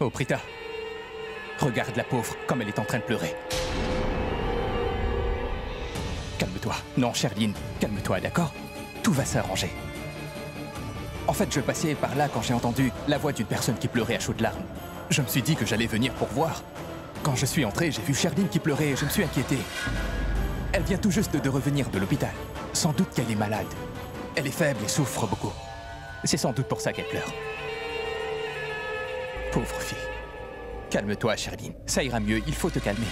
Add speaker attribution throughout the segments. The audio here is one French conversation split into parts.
Speaker 1: Oh, Prita. Regarde la pauvre, comme elle est en train de pleurer. Calme-toi. Non, Sherline, calme-toi, d'accord? Tout va s'arranger. En fait, je passais par là quand j'ai entendu la voix d'une personne qui pleurait à chaudes larmes. Je me suis dit que j'allais venir pour voir. Quand je suis entré, j'ai vu Sherline qui pleurait et je me suis inquiété. Elle vient tout juste de revenir de l'hôpital. Sans doute qu'elle est malade. Elle est faible et souffre beaucoup. C'est sans doute pour ça qu'elle pleure. Pauvre fille. Calme-toi, Sherline. Ça ira mieux, il faut te calmer.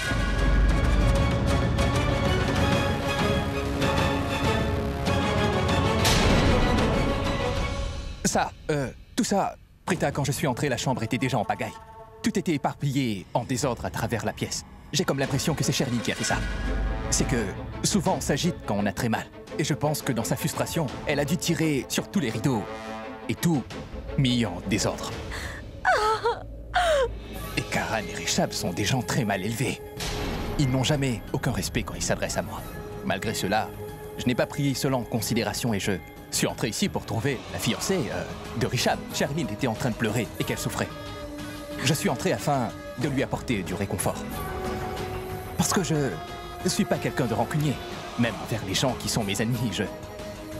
Speaker 1: Tout ça, Prita, quand je suis entré, la chambre était déjà en pagaille. Tout était éparpillé en désordre à travers la pièce. J'ai comme l'impression que c'est Sherline qui a fait ça. C'est que souvent on s'agite quand on a très mal. Et je pense que dans sa frustration, elle a dû tirer sur tous les rideaux. Et tout mis en désordre. Et Karan et Richab sont des gens très mal élevés. Ils n'ont jamais aucun respect quand ils s'adressent à moi. Malgré cela, je n'ai pas pris cela en considération et je suis entré ici pour trouver la fiancée de Richab. Sherline était en train de pleurer et qu'elle souffrait. Je suis entré afin de lui apporter du réconfort. Parce que je ne suis pas quelqu'un de rancunier. Même envers les gens qui sont mes ennemis,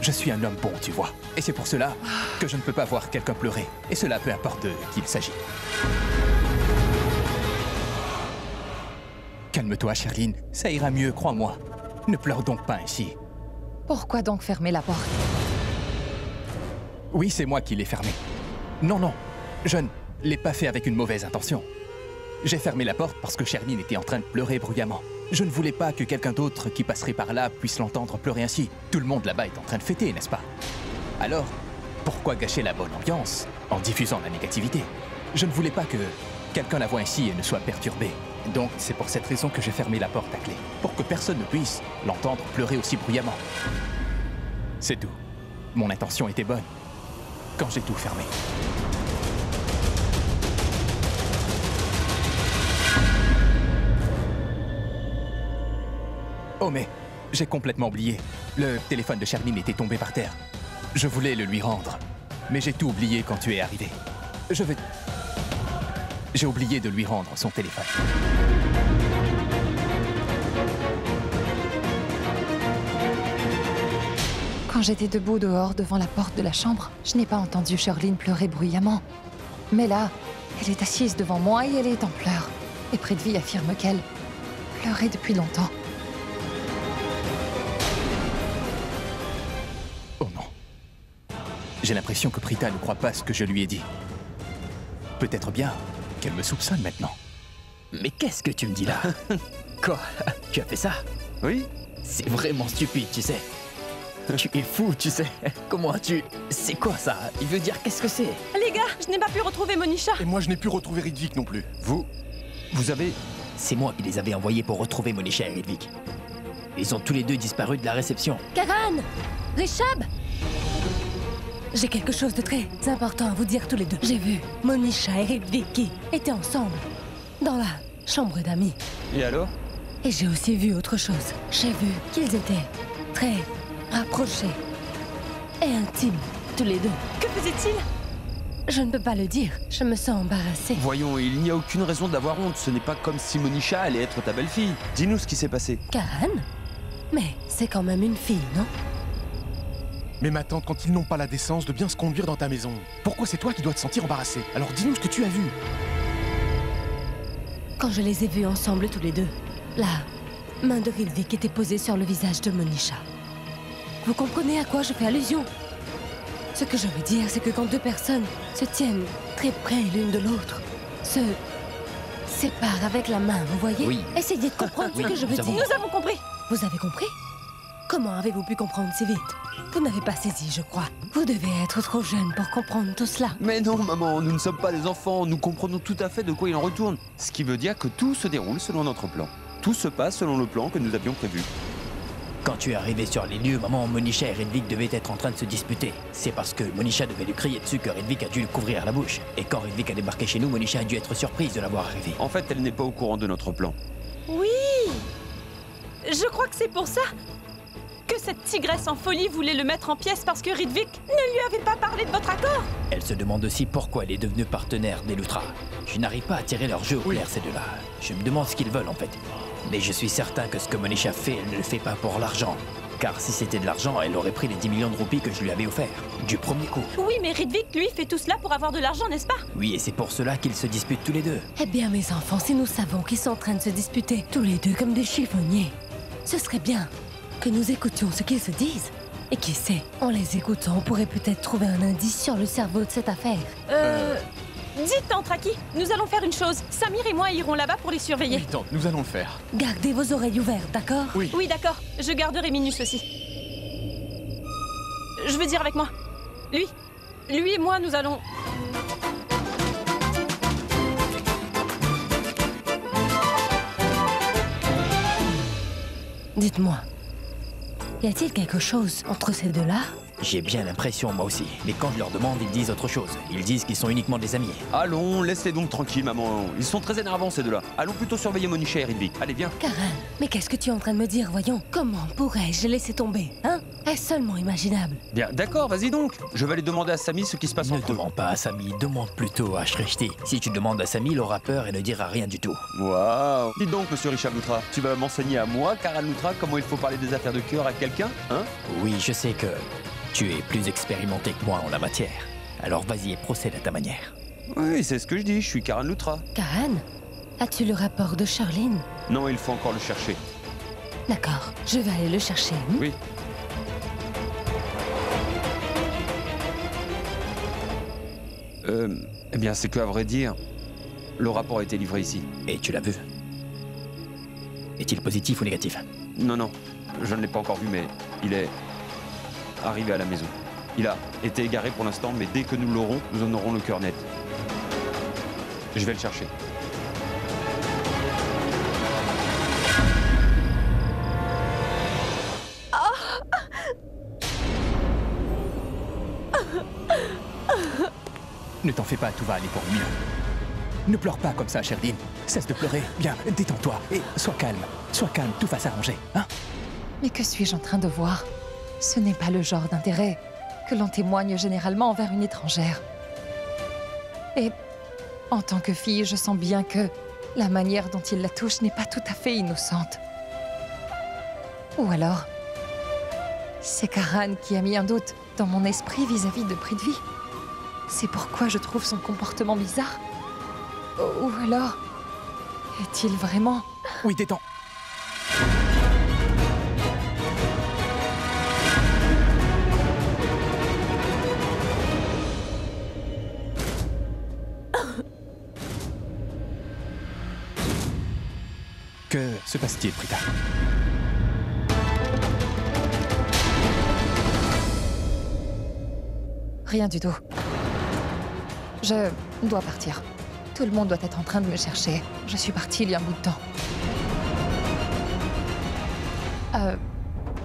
Speaker 1: je suis un homme bon, tu vois. Et c'est pour cela que je ne peux pas voir quelqu'un pleurer. Et cela peu importe de qui il s'agit. Calme-toi, Sherline. Ça ira mieux, crois-moi. Ne pleure donc pas ainsi.
Speaker 2: Pourquoi donc fermer la porte?
Speaker 1: Oui, c'est moi qui l'ai fermée. Non, non, je ne l'ai pas fait avec une mauvaise intention. J'ai fermé la porte parce que Sherline était en train de pleurer bruyamment. Je ne voulais pas que quelqu'un d'autre qui passerait par là puisse l'entendre pleurer ainsi. Tout le monde là-bas est en train de fêter, n'est-ce pas? Alors, pourquoi gâcher la bonne ambiance en diffusant la négativité? Je ne voulais pas que quelqu'un la voie ainsi et ne soit perturbé. Donc, c'est pour cette raison que j'ai fermé la porte à clé. Pour que personne ne puisse l'entendre pleurer aussi bruyamment. C'est tout. Mon intention était bonne. Quand j'ai tout fermé. Oh mais, j'ai complètement oublié. Le téléphone de Sherline était tombé par terre. Je voulais le lui rendre, mais j'ai tout oublié quand tu es arrivé. J'ai oublié de lui rendre son téléphone.
Speaker 2: Quand j'étais debout dehors devant la porte de la chambre, je n'ai pas entendu Sherline pleurer bruyamment. Mais là, elle est assise devant moi et elle est en pleurs. Et Prithvi affirme qu'elle pleurait depuis longtemps.
Speaker 1: Oh non. J'ai l'impression que Prita ne croit pas ce que je lui ai dit. Peut-être bien qu'elle me soupçonne maintenant.
Speaker 3: Mais qu'est-ce que tu me dis là? Quoi? Tu as fait ça?
Speaker 4: Oui.
Speaker 3: C'est vraiment stupide, tu sais. Tu es fou, tu sais. Comment tu... C'est quoi ça? Il veut dire qu'est-ce que c'est?
Speaker 5: Les gars, je n'ai pas pu retrouver Monisha.
Speaker 6: Et moi, je n'ai pu retrouver Ridvik non plus.
Speaker 4: Vous avez...
Speaker 3: C'est moi qui les avais envoyés pour retrouver Monisha et Ridvik. Ils ont tous les deux disparu de la réception.
Speaker 5: Karan! Richab! J'ai quelque chose de très important à vous dire tous les deux. J'ai vu Monisha et Ridvik qui étaient ensemble dans la chambre d'amis.
Speaker 4: Et alors?
Speaker 5: Et j'ai aussi vu autre chose. J'ai vu qu'ils étaient très rapprochés et intimes, tous les deux. Que faisait-il? Je ne peux pas le dire. Je me sens embarrassée.
Speaker 4: Voyons, il n'y a aucune raison d'avoir honte. Ce n'est pas comme si Monisha allait être ta belle-fille. Dis-nous ce qui s'est passé.
Speaker 5: Karan? Mais c'est quand même une fille, non?
Speaker 6: Mais ma tante, quand ils n'ont pas la décence de bien se conduire dans ta maison, pourquoi c'est toi qui dois te sentir embarrassée? Alors dis-nous ce que tu as vu.
Speaker 5: Quand je les ai vus ensemble tous les deux, la main de Ridvik était posée sur le visage de Monisha. Vous comprenez à quoi je fais allusion? Ce que je veux dire, c'est que quand deux personnes se tiennent très près l'une de l'autre, se séparent avec la main, vous voyez?
Speaker 3: Oui.
Speaker 5: Essayez de comprendre
Speaker 3: Oui,
Speaker 5: ce que je veux
Speaker 3: nous avons
Speaker 5: dire. Nous avons compris. Vous avez compris? Comment avez-vous pu comprendre si vite? Vous n'avez pas saisi, je crois. Vous devez être trop jeune pour comprendre tout cela.
Speaker 4: Mais non, maman, nous ne sommes pas des enfants. Nous comprenons tout à fait de quoi il en retourne. Ce qui veut dire que tout se déroule selon notre plan. Tout se passe selon le plan que nous avions prévu.
Speaker 3: Quand tu es arrivé sur les lieux, maman, Monisha et Ridvik devaient être en train de se disputer. C'est parce que Monisha devait lui crier dessus que Ridvik a dû lui couvrir la bouche. Et quand Ridvik a débarqué chez nous, Monisha a dû être surprise de l'avoir arrivé.
Speaker 4: En fait, elle n'est pas au courant de notre plan.
Speaker 5: Oui! Je crois que c'est pour ça que
Speaker 7: que cette tigresse en folie voulait le mettre en pièces parce que Ridvik ne lui avait pas parlé de votre accord?
Speaker 3: Elle se demande aussi pourquoi elle est devenue partenaire d'Elutra. Je n'arrive pas à tirer leur jeu au clair, ces deux-là. Je me demande ce qu'ils veulent en fait. Mais je suis certain que ce que Monisha fait, elle ne le fait pas pour l'argent. Car si c'était de l'argent, elle aurait pris les 10 millions de roupies que je lui avais offerts. Du premier coup.
Speaker 7: Oui, mais Ridvik, lui, fait tout cela pour avoir de l'argent, n'est-ce pas?
Speaker 3: Oui, et c'est pour cela qu'ils se disputent tous les deux.
Speaker 5: Eh bien, mes enfants, si nous savons qu'ils sont en train de se disputer, tous les deux comme des chiffonniers, ce serait bien que nous écoutions ce qu'ils se disent. Et qui sait, en les écoutant, on pourrait peut-être trouver un indice sur le cerveau de cette affaire.
Speaker 7: Dites, tante Raki, nous allons faire une chose. Samir et moi irons là-bas pour les surveiller.
Speaker 6: Oui, tante, nous allons le faire.
Speaker 5: Gardez vos oreilles ouvertes, d'accord?
Speaker 6: Oui.
Speaker 7: Oui, d'accord. Je garderai Minus aussi. Je veux dire avec moi. Lui et moi, nous allons...
Speaker 5: Dites-moi, y a-t-il quelque chose entre ces deux-là?
Speaker 3: J'ai bien l'impression, moi aussi. Mais quand je leur demande, ils disent autre chose. Ils disent qu'ils sont uniquement des amis.
Speaker 4: Allons, laisse-les donc tranquilles, maman. Ils sont très énervants, ces deux-là. Allons plutôt surveiller Monisha et Ridvik. Allez, viens.
Speaker 5: Karen, mais qu'est-ce que tu es en train de me dire, voyons? Comment pourrais-je laisser tomber, hein? Est-ce seulement imaginable?
Speaker 4: Bien, d'accord, vas-y donc. Je vais aller demander à Samy ce qui se passe
Speaker 3: Ne
Speaker 4: entre eux.
Speaker 3: demande pas à Samy, demande plutôt à Shrishti. Si tu demandes à Samy, il aura peur et ne dira rien du tout.
Speaker 4: Waouh. Dites donc, monsieur Richard Loutra, tu vas m'enseigner à moi, Karan Loutra, comment il faut parler des affaires de cœur à quelqu'un, hein?
Speaker 3: Oui, je sais que tu es plus expérimenté que moi en la matière. Alors vas-y et procède à ta manière.
Speaker 4: Oui, c'est ce que je dis, je suis Karan Loutra.
Speaker 5: Karen, as-tu le rapport de Charline?
Speaker 4: Non, il faut encore le chercher.
Speaker 5: D'accord, je vais aller le chercher.
Speaker 4: Oui. Eh bien, c'est que, à vrai dire, le rapport a été livré ici.
Speaker 3: Et tu l'as vu? Est-il positif ou négatif?
Speaker 4: Non, non, je ne l'ai pas encore vu, mais il est arrivé à la maison. Il a été égaré pour l'instant, mais dès que nous l'aurons, nous en aurons le cœur net. Je vais le chercher.
Speaker 1: Ne t'en fais pas, tout va aller pour le mieux. Ne pleure pas comme ça, Sherdine. Cesse de pleurer. Bien, détends-toi et sois calme. Sois calme, tout va s'arranger, hein?
Speaker 2: Mais que suis-je en train de voir? Ce n'est pas le genre d'intérêt que l'on témoigne généralement envers une étrangère. Et en tant que fille, je sens bien que la manière dont il la touche n'est pas tout à fait innocente. Ou alors, c'est Karan qui a mis un doute dans mon esprit vis-à-vis de Prithvi. C'est pourquoi je trouve son comportement bizarre. Ou alors, est-il vraiment...
Speaker 1: Oui, détends. Que se passe-t-il, Prita?
Speaker 2: Rien du tout. Je dois partir. Tout le monde doit être en train de me chercher. Je suis partie il y a un bout de temps.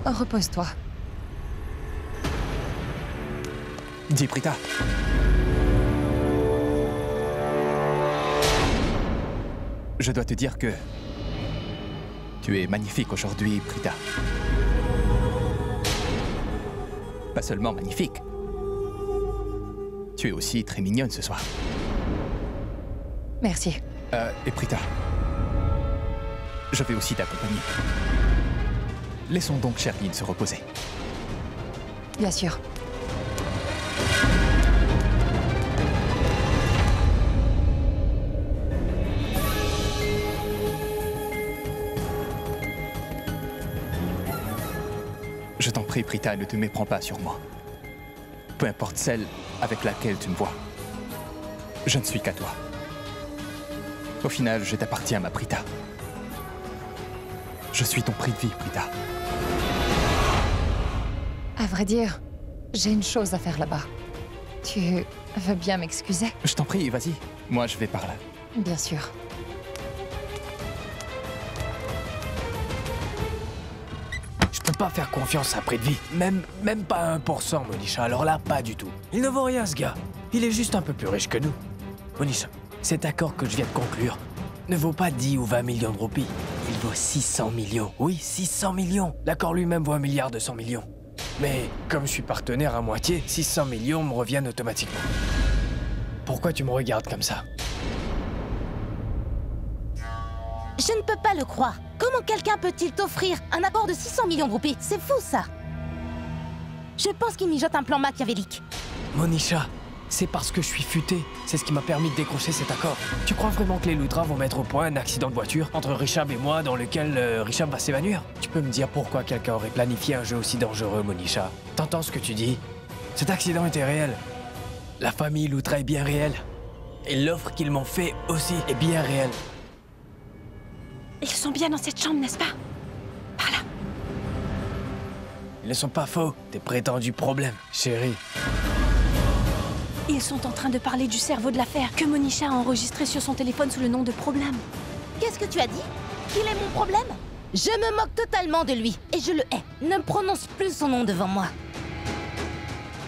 Speaker 2: Repose-toi.
Speaker 1: Dis, Prita. Je dois te dire que tu es magnifique aujourd'hui, Prita. Pas seulement magnifique. Tu es aussi très mignonne ce soir.
Speaker 2: Merci.
Speaker 1: Et Prita, je vais aussi t'accompagner. Laissons donc Sherdine se reposer.
Speaker 2: Bien sûr.
Speaker 1: Je t'en prie, Prita, ne te méprends pas sur moi. Peu importe celle avec laquelle tu me vois, je ne suis qu'à toi. Au final, je t'appartiens, ma Prita. Je suis ton prix de vie, Prita.
Speaker 2: À vrai dire, j'ai une chose à faire là-bas. Tu veux bien m'excuser?
Speaker 1: Je t'en prie, vas-y. Moi, je vais par là.
Speaker 2: Bien sûr.
Speaker 8: Je peux pas faire confiance à Prithvi. Même pas 1%, Monisha. Alors là, pas du tout. Il ne vaut rien, ce gars. Il est juste un peu plus riche que nous. Monisha, cet accord que je viens de conclure ne vaut pas 10 ou 20 millions de roupies. Il Il vaut 600 millions. Oui, 600 millions. L'accord lui-même vaut 1,2 milliard. Mais comme je suis partenaire à moitié, 600 millions me reviennent automatiquement. Pourquoi tu me regardes comme ça?
Speaker 9: Je ne peux pas le croire. Comment quelqu'un peut-il t'offrir un accord de 600 millions de roupies? C'est fou, ça. Je pense qu'il mijote un plan machiavélique.
Speaker 8: Monisha, c'est parce que je suis futé. C'est ce qui m'a permis de décrocher cet accord. Tu crois vraiment que les Luthra vont mettre au point un accident de voiture entre Richard et moi dans lequel Richard va s'évanouir? Tu peux me dire pourquoi quelqu'un aurait planifié un jeu aussi dangereux, Monisha? T'entends ce que tu dis? Cet accident était réel. La famille Luthra est bien réelle. Et l'offre qu'ils m'ont fait aussi est bien réelle.
Speaker 7: Ils sont bien dans cette chambre, n'est-ce pas? Par là.
Speaker 8: Ils ne sont pas faux, tes prétendus problèmes, chérie.
Speaker 7: Ils sont en train de parler du cerveau de l'affaire que Monisha a enregistré sur son téléphone sous le nom de Problème.
Speaker 9: Qu'est-ce que tu as dit? Qu'il est mon problème? Je me moque totalement de lui, et je le hais. Ne prononce plus son nom devant moi.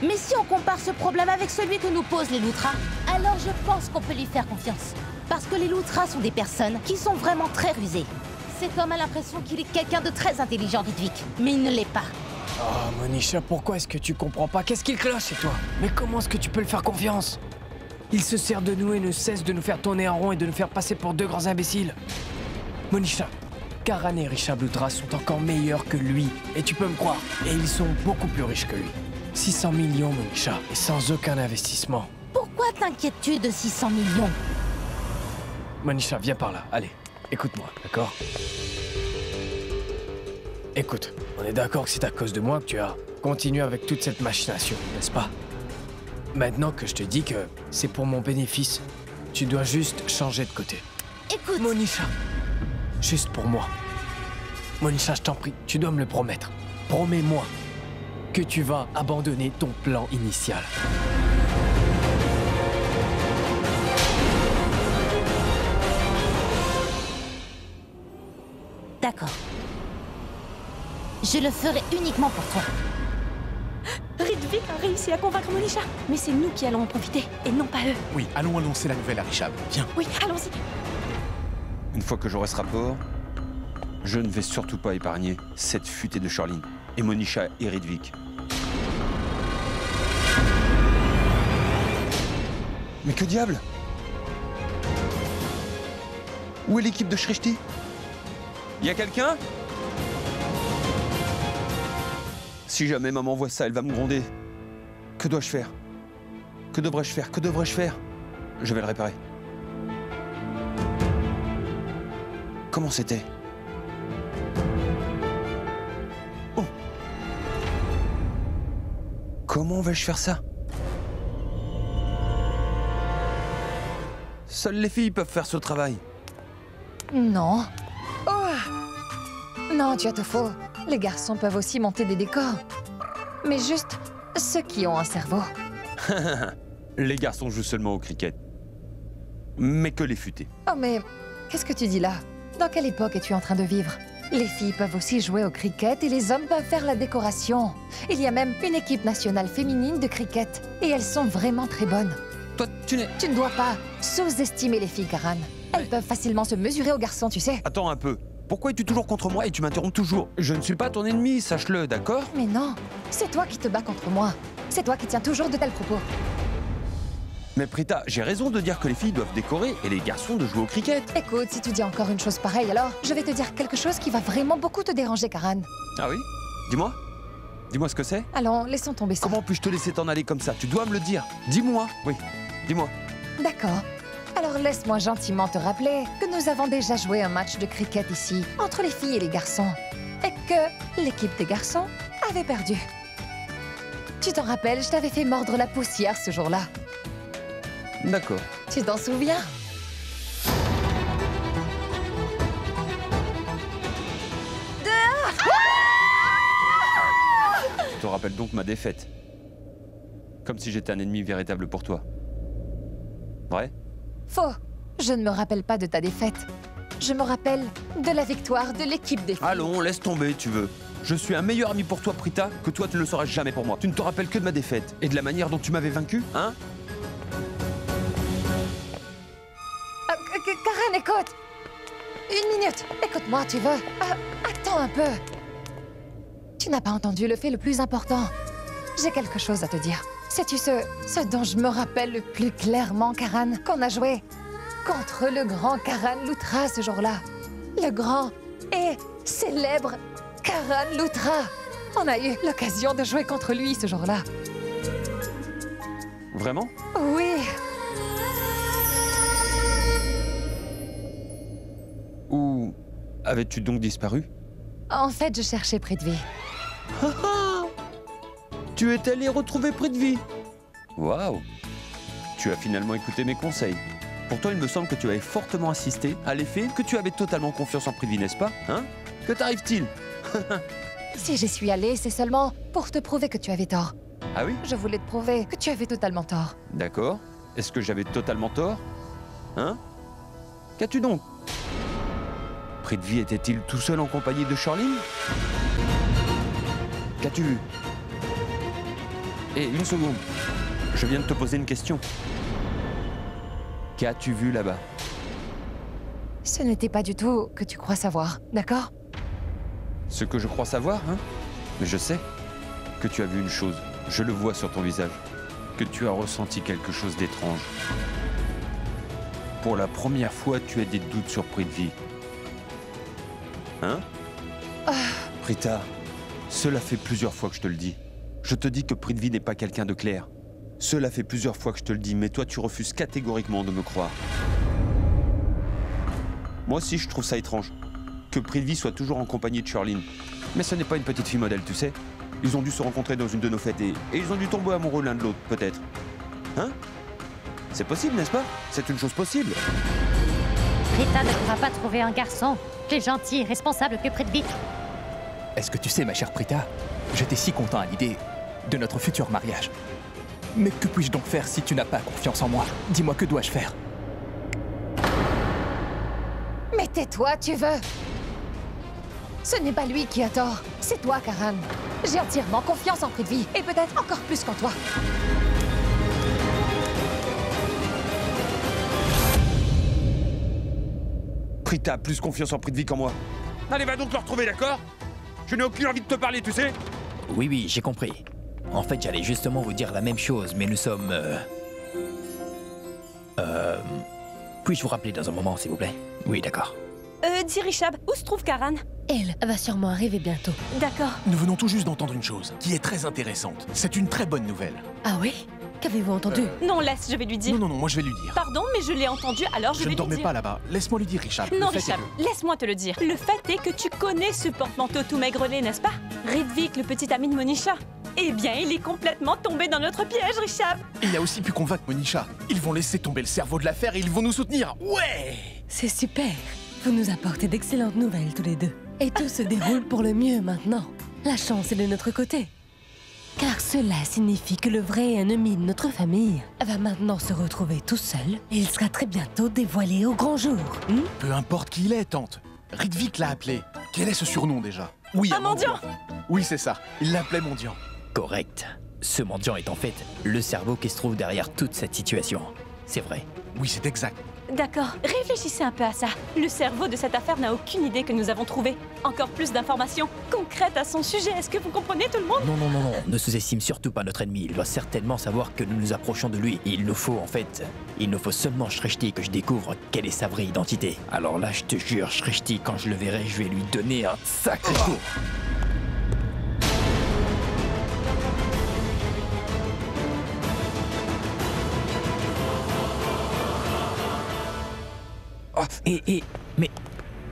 Speaker 9: Mais si on compare ce problème avec celui que nous posent les Luthra, alors je pense qu'on peut lui faire confiance. Parce que les Luthra sont des personnes qui sont vraiment très rusées. Cet homme a l'impression qu'il est quelqu'un de très intelligent, Ludwig, mais il ne l'est pas.
Speaker 8: Oh, Monisha, pourquoi est-ce que tu comprends pas? Qu'est-ce qu'il cloche chez toi? Mais comment est-ce que tu peux le faire confiance? Il se sert de nous et ne cesse de nous faire tourner en rond et de nous faire passer pour deux grands imbéciles. Monisha, Karan et Richard Luthra sont encore meilleurs que lui, et tu peux me croire. Et ils sont beaucoup plus riches que lui. 600 millions, Monisha, et sans aucun investissement.
Speaker 9: Pourquoi t'inquiètes-tu de 600 millions?
Speaker 8: Monisha, viens par là, allez, écoute-moi, d'accord? Écoute, on est d'accord que c'est à cause de moi que tu as continué avec toute cette machination, n'est-ce pas? Maintenant que je te dis que c'est pour mon bénéfice, tu dois juste changer de côté.
Speaker 9: Écoute...
Speaker 8: Monisha, juste pour moi. Monisha, je t'en prie, tu dois me le promettre. Promets-moi que tu vas abandonner ton plan initial.
Speaker 9: D'accord. Je le ferai uniquement pour toi.
Speaker 7: Ludwig a réussi à convaincre Monisha. Mais c'est nous qui allons en profiter, et non pas eux.
Speaker 6: Oui, allons annoncer la nouvelle à Richard. Viens.
Speaker 7: Oui, allons-y.
Speaker 4: Une fois que j'aurai ce rapport, je ne vais surtout pas épargner cette futée de Charline et Monisha et Ludwig. Mais que diable? Où est l'équipe de Shrishti? Y a quelqu'un? Si jamais maman voit ça, elle va me gronder. Que dois-je faire? Que devrais-je faire? Que devrais-je faire? Je vais le réparer. Comment c'était? Oh! Comment vais-je faire ça? Seules les filles peuvent faire ce travail.
Speaker 2: Non. Oh! Non, tu as tout faux. Les garçons peuvent aussi monter des décors. Mais juste ceux qui ont un cerveau.
Speaker 4: Les garçons jouent seulement au cricket. Mais que les futés.
Speaker 2: Oh mais, qu'est-ce que tu dis là? Dans quelle époque es-tu en train de vivre? Les filles peuvent aussi jouer au cricket et les hommes peuvent faire la décoration. Il y a même une équipe nationale féminine de cricket. Et elles sont vraiment très bonnes.
Speaker 4: Toi, tu n'es...
Speaker 2: Tu ne dois pas sous-estimer les filles, Karan. Elles peuvent facilement se mesurer aux garçons, tu sais.
Speaker 4: Attends un peu. Pourquoi es-tu toujours contre moi et tu m'interromps toujours? Je ne suis pas ton ennemi, sache-le, d'accord?
Speaker 2: Mais non, c'est toi qui te bats contre moi. C'est toi qui tiens toujours de tels propos.
Speaker 4: Mais Prita, j'ai raison de dire que les filles doivent décorer et les garçons de jouer au cricket.
Speaker 2: Écoute, si tu dis encore une chose pareille, alors je vais te dire quelque chose qui va vraiment beaucoup te déranger, Karan.
Speaker 4: Ah oui? Dis-moi. Dis-moi ce que c'est.
Speaker 2: Allons, laissons tomber ça.
Speaker 4: Comment puis-je te laisser t'en aller comme ça? Tu dois me le dire. Dis-moi. Oui, dis-moi.
Speaker 2: D'accord. Alors laisse-moi gentiment te rappeler que nous avons déjà joué un match de cricket ici, entre les filles et les garçons, et que l'équipe des garçons avait perdu. Tu t'en rappelles, je t'avais fait mordre la poussière ce jour-là.
Speaker 4: D'accord.
Speaker 2: Tu t'en souviens?
Speaker 4: Tu te rappelles donc ma défaite. Comme si j'étais un ennemi véritable pour toi. Vrai?
Speaker 2: Faux. Je ne me rappelle pas de ta défaite. Je me rappelle de la victoire de l'équipe des filles.
Speaker 4: Allons, laisse tomber, tu veux. Je suis un meilleur ami pour toi, Prita, que toi tu ne le seras jamais pour moi. Tu ne te rappelles que de ma défaite et de la manière dont tu m'avais vaincu, hein?
Speaker 2: Karen, écoute! Une minute. Écoute-moi, tu veux. Attends un peu. Tu n'as pas entendu le fait le plus important. J'ai quelque chose à te dire. Sais-tu ce dont je me rappelle le plus clairement, Karan, qu'on a joué contre le grand Karan Loutra ce jour-là. Le grand et célèbre Karan Loutra. On a eu l'occasion de jouer contre lui ce jour-là.
Speaker 4: Vraiment?
Speaker 2: Oui.
Speaker 4: Où avais-tu donc disparu?
Speaker 2: En fait, je cherchais Prithvi.
Speaker 4: Tu es allé retrouver Prithvi. Waouh! Tu as finalement écouté mes conseils. Pourtant, il me semble que tu avais fortement insisté à l'effet que tu avais totalement confiance en Prithvi, n'est-ce pas? Hein? Que t'arrive-t-il?
Speaker 2: Si j'y suis allée, c'est seulement pour te prouver que tu avais tort.
Speaker 4: Ah oui?
Speaker 2: Je voulais te prouver que tu avais totalement tort.
Speaker 4: D'accord. Est-ce que j'avais totalement tort? Hein? Qu'as-tu donc? Prithvi était-il tout seul en compagnie de Charline? Qu'as-tu vu? Et une seconde. Je viens de te poser une question. Qu'as-tu vu là-bas?
Speaker 2: Ce n'était pas du tout que tu crois savoir, d'accord?
Speaker 4: Ce que je crois savoir, hein? Mais je sais que tu as vu une chose. Je le vois sur ton visage. Que tu as ressenti quelque chose d'étrange. Pour la première fois, tu as des doutes sur Prithvi. Hein? Prita, cela fait plusieurs fois que je te le dis. Je te dis que Prithvi n'est pas quelqu'un de clair. Cela fait plusieurs fois que je te le dis, mais toi tu refuses catégoriquement de me croire. Moi aussi je trouve ça étrange. Que Prithvi soit toujours en compagnie de Charline. Mais ce n'est pas une petite fille modèle, tu sais. Ils ont dû se rencontrer dans une de nos fêtes et ils ont dû tomber amoureux l'un de l'autre, peut-être. Hein? C'est possible, n'est-ce pas? C'est une chose possible.
Speaker 10: Prita ne pourra pas trouver un garçon plus gentil et responsable que Prithvi.
Speaker 1: Est-ce que tu sais, ma chère Prita, j'étais si content à l'idée de notre futur mariage. Mais que puis-je donc faire si tu n'as pas confiance en moi? Dis-moi, que dois-je faire?
Speaker 2: Mais tais-toi, tu veux. Ce n'est pas lui qui a tort, c'est toi, Karan. J'ai entièrement confiance en Prithvi, et peut-être encore plus qu'en toi.
Speaker 4: Prita a plus confiance en Prithvi qu'en moi. Allez, va donc le retrouver, d'accord? Je n'ai aucune envie de te parler, tu sais.
Speaker 3: Oui, j'ai compris. En fait, j'allais justement vous dire la même chose, mais nous sommes... Puis-je vous rappeler dans un moment, s'il vous plaît? Oui, d'accord.
Speaker 7: Dis Richab, où se trouve Karan?
Speaker 5: Elle va sûrement arriver bientôt.
Speaker 7: D'accord.
Speaker 6: Nous venons tout juste d'entendre une chose qui est très intéressante. C'est une très bonne nouvelle.
Speaker 5: Ah oui? Qu'avez-vous entendu?
Speaker 7: Non, laisse, je vais lui dire.
Speaker 6: Non, moi je vais lui dire.
Speaker 7: Pardon, mais je l'ai entendu, alors je
Speaker 6: Je
Speaker 7: vais
Speaker 6: ne
Speaker 7: lui
Speaker 6: dormais
Speaker 7: dire.
Speaker 6: pas là-bas. Laisse-moi lui dire, Richard.
Speaker 7: Non,
Speaker 6: Le fait est
Speaker 7: Richab, laisse-moi te le dire. Le fait est que tu connais ce porte-manteau tout maigrelet, n'est-ce pas? Ridvik, le petit ami de Monisha. Eh bien, il est complètement tombé dans notre piège, Richab.
Speaker 6: Il a aussi pu convaincre Monisha. Ils vont laisser tomber le cerveau de l'affaire et ils vont nous soutenir. Ouais!
Speaker 5: C'est super. Vous nous apportez d'excellentes nouvelles tous les deux. Et tout se déroule pour le mieux maintenant. La chance est de notre côté. Car cela signifie que le vrai ennemi de notre famille va maintenant se retrouver tout seul et il sera très bientôt dévoilé au grand jour.
Speaker 6: Peu importe qui il est, tante. Ridvik l'a appelé. Quel est ce surnom déjà? Oui,
Speaker 7: Un mendiant.
Speaker 6: Oui, c'est ça. Il l'appelait mendiant.
Speaker 3: Correct. Ce mendiant est en fait le cerveau qui se trouve derrière toute cette situation. C'est vrai.
Speaker 6: Oui, c'est exact.
Speaker 7: D'accord, réfléchissez un peu à ça. Le cerveau de cette affaire n'a aucune idée que nous avons trouvé. Encore plus d'informations concrètes à son sujet. Est-ce que vous comprenez, tout le monde?
Speaker 3: Non. Ne sous-estime surtout pas notre ennemi. Il doit certainement savoir que nous nous approchons de lui. Il nous faut seulement Shreshti que je découvre quelle est sa vraie identité. Alors là, je te jure, Shreshti, quand je le verrai, je vais lui donner un sacré coup.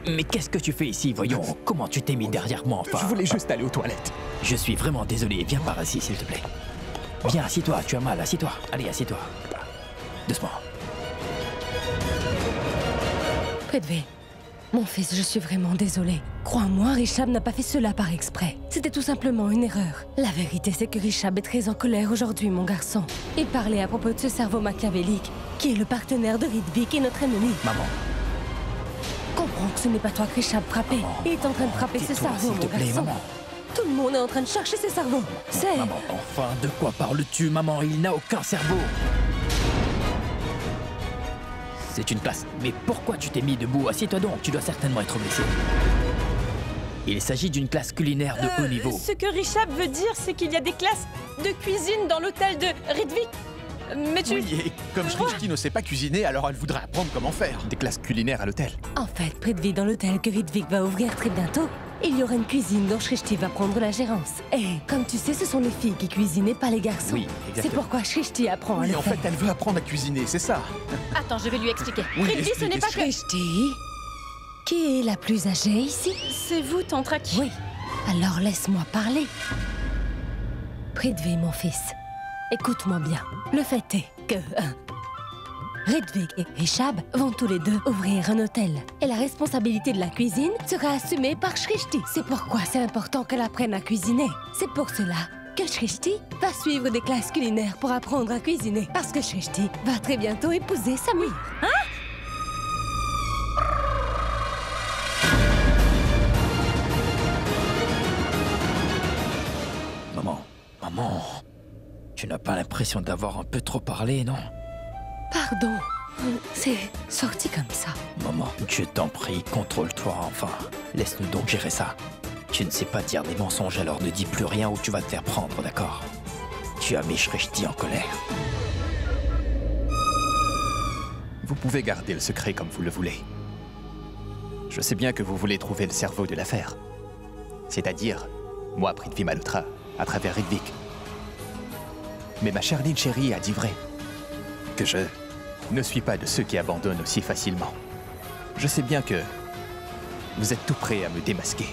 Speaker 3: Mais qu'est-ce que tu fais ici? Voyons, comment tu t'es mis derrière moi, enfin?
Speaker 1: Je voulais juste aller aux toilettes.
Speaker 3: Je suis vraiment désolé, viens par ici, s'il te plaît. Viens, assieds-toi, tu as mal, assieds-toi. Allez, assieds-toi. Doucement.
Speaker 5: Prithvi, mon fils, je suis vraiment désolée. Crois-moi, Richab n'a pas fait cela par exprès. C'était tout simplement une erreur. La vérité, c'est que Richab est très en colère aujourd'hui, mon garçon. Il parlait à propos de ce cerveau machiavélique, qui est le partenaire de Ridvik et notre ennemi.
Speaker 3: Maman.
Speaker 5: Comprends que ce n'est pas toi que Richab frappait. Il est en train de frapper ce
Speaker 3: Tais-toi,
Speaker 5: cerveau,
Speaker 3: s'il te
Speaker 5: mon
Speaker 3: plaît,
Speaker 5: garçon.
Speaker 3: maman.
Speaker 5: Tout le monde est en train de chercher ses cerveaux. C'est...
Speaker 3: Maman, enfin, de quoi parles-tu, maman? Il n'a aucun cerveau. C'est une classe. Mais pourquoi tu t'es mis debout? Assieds-toi donc, tu dois certainement être blessé. Il s'agit d'une classe culinaire de haut niveau.
Speaker 7: Ce que Richard veut dire, c'est qu'il y a des classes de cuisine dans l'hôtel de Ridvik. Mais tu...
Speaker 6: Oui, et comme Shrishti ne sait pas cuisiner, alors elle voudrait apprendre comment faire.
Speaker 1: Des classes culinaires à l'hôtel.
Speaker 5: En fait, près de vie dans l'hôtel que Ridvik va ouvrir très bientôt, il y aura une cuisine dont Shrishti va prendre la gérance. Et comme tu sais, ce sont les filles qui cuisinent et pas les garçons.
Speaker 3: Oui,
Speaker 5: C'est
Speaker 3: exactement.
Speaker 5: pourquoi Shrishti apprend à
Speaker 6: Oui,
Speaker 5: le
Speaker 6: en
Speaker 5: faire.
Speaker 6: fait, elle veut apprendre à cuisiner, c'est ça.
Speaker 2: Attends, je vais lui expliquer.
Speaker 6: Oui,
Speaker 7: Ridvik, ce n'est pas que...
Speaker 5: Shrishti, qui est la plus âgée ici?
Speaker 7: C'est vous, Tantrak.
Speaker 5: Oui. Alors laisse-moi parler. Prithvi, mon fils, écoute-moi bien. Le fait est que... Ridvik et Rishab vont tous les deux ouvrir un hôtel. Et la responsabilité de la cuisine sera assumée par Shrishti. C'est pourquoi c'est important qu'elle apprenne à cuisiner. C'est pour cela que Shrishti va suivre des classes culinaires pour apprendre à cuisiner. Parce que Shrishti va très bientôt épouser Samir.
Speaker 3: Maman, tu n'as pas l'impression d'avoir un peu trop parlé, non?
Speaker 5: Pardon, c'est sorti comme ça.
Speaker 3: Maman, je t'en prie, contrôle-toi enfin. Laisse-nous donc gérer ça. Tu ne sais pas dire des mensonges, alors ne dis plus rien ou tu vas te faire prendre, d'accord? Tu as mis Shrishti en colère.
Speaker 1: Vous pouvez garder le secret comme vous le voulez. Je sais bien que vous voulez trouver le cerveau de l'affaire. C'est-à-dire, moi, Prithvi Malhotra, à travers Ridvik. Mais ma Charline chérie a dit vrai. Que je ne suis pas de ceux qui abandonnent aussi facilement. Je sais bien que vous êtes tout prêt à me démasquer.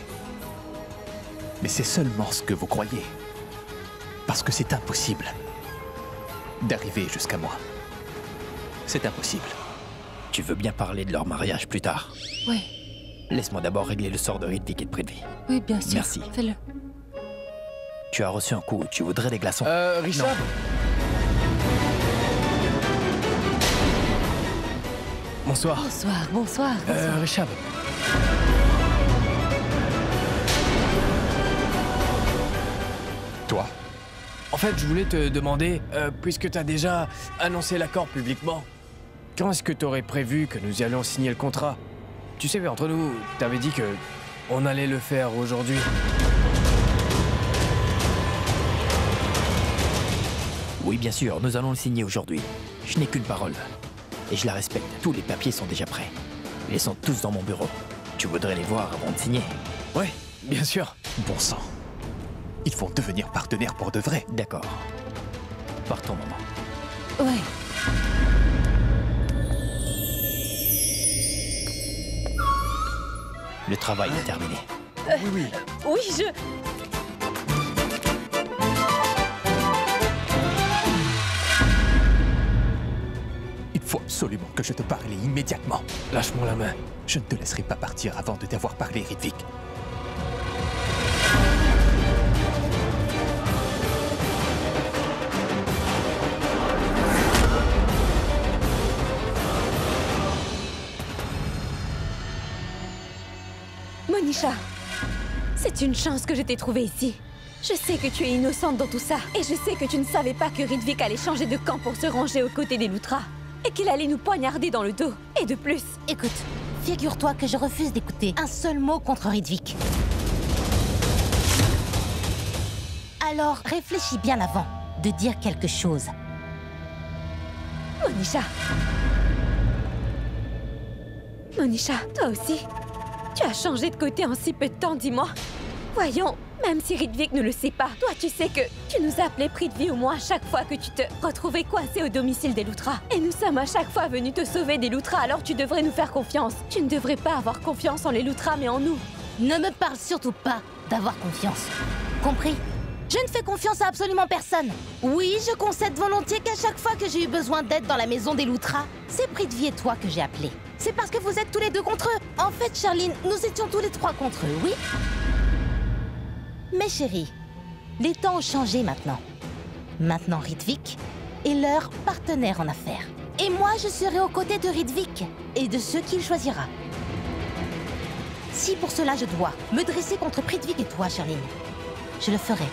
Speaker 1: Mais c'est seulement ce que vous croyez. Parce que c'est impossible d'arriver jusqu'à moi. C'est impossible.
Speaker 3: Tu veux bien parler de leur mariage plus tard?
Speaker 5: Oui,
Speaker 3: Laisse-moi d'abord régler le sort de Ridvik et de Prithvi.
Speaker 5: oui, bien sûr.
Speaker 3: Merci.
Speaker 5: Fais-le.
Speaker 3: Tu as reçu un coup, tu voudrais des glaçons?
Speaker 8: Richard? Bonsoir.
Speaker 5: Bonsoir, bonsoir.
Speaker 8: Richard.
Speaker 1: Toi,
Speaker 8: En fait, je voulais te demander, puisque t'as déjà annoncé l'accord publiquement, quand est-ce que t'aurais prévu que nous allions signer le contrat? Tu sais, entre nous, t'avais dit que on allait le faire aujourd'hui.
Speaker 3: Oui, bien sûr, nous allons le signer aujourd'hui. Je n'ai qu'une parole. Et je la respecte. Tous les papiers sont déjà prêts. Ils sont tous dans mon bureau. Tu voudrais les voir avant de signer?
Speaker 8: Ouais, bien sûr.
Speaker 1: bon sang. Ils vont devenir partenaires pour de vrai.
Speaker 3: D'accord. Partons, maman.
Speaker 5: Ouais.
Speaker 3: Le travail est terminé.
Speaker 7: Oui, je...
Speaker 1: Il faut absolument que je te parle immédiatement.
Speaker 8: Lâche-moi la main.
Speaker 1: Je ne te laisserai pas partir avant de t'avoir parlé, Ridvik.
Speaker 5: Monisha, c'est une chance que je t'ai trouvée ici. Je sais que tu es innocente dans tout ça, et je sais que tu ne savais pas que Ridvik allait changer de camp pour se ranger aux côtés des Loutras, et qu'il allait nous poignarder dans le dos. Et de plus,
Speaker 9: Écoute, figure-toi que je refuse d'écouter un seul mot contre Ridvik. Alors, réfléchis bien avant de dire quelque chose.
Speaker 5: Monisha. Monisha, toi aussi, tu as changé de côté en si peu de temps, dis-moi. Voyons, même si Ridvik ne le sait pas, toi tu sais que tu nous appelais Prithvi au moins à chaque fois que tu te retrouvais coincé au domicile des Loutras. Et nous sommes à chaque fois venus te sauver des Loutras, alors tu devrais nous faire confiance. Tu ne devrais pas avoir confiance en les Loutras, mais en nous.
Speaker 9: Ne me parle surtout pas d'avoir confiance. Compris? Je ne fais confiance à absolument personne. Oui, je concède volontiers qu'à chaque fois que j'ai eu besoin d'aide dans la maison des Loutras, c'est Prithvi et toi que j'ai appelé. C'est parce que vous êtes tous les deux contre eux. En fait, Charline, nous étions tous les trois contre eux, oui? Mais chérie, les temps ont changé maintenant. Maintenant, Ridvik est leur partenaire en affaires. Et moi, je serai aux côtés de Ridvik et de ceux qu'il choisira. Si pour cela je dois me dresser contre Prithvi et toi, Charline, je le ferai.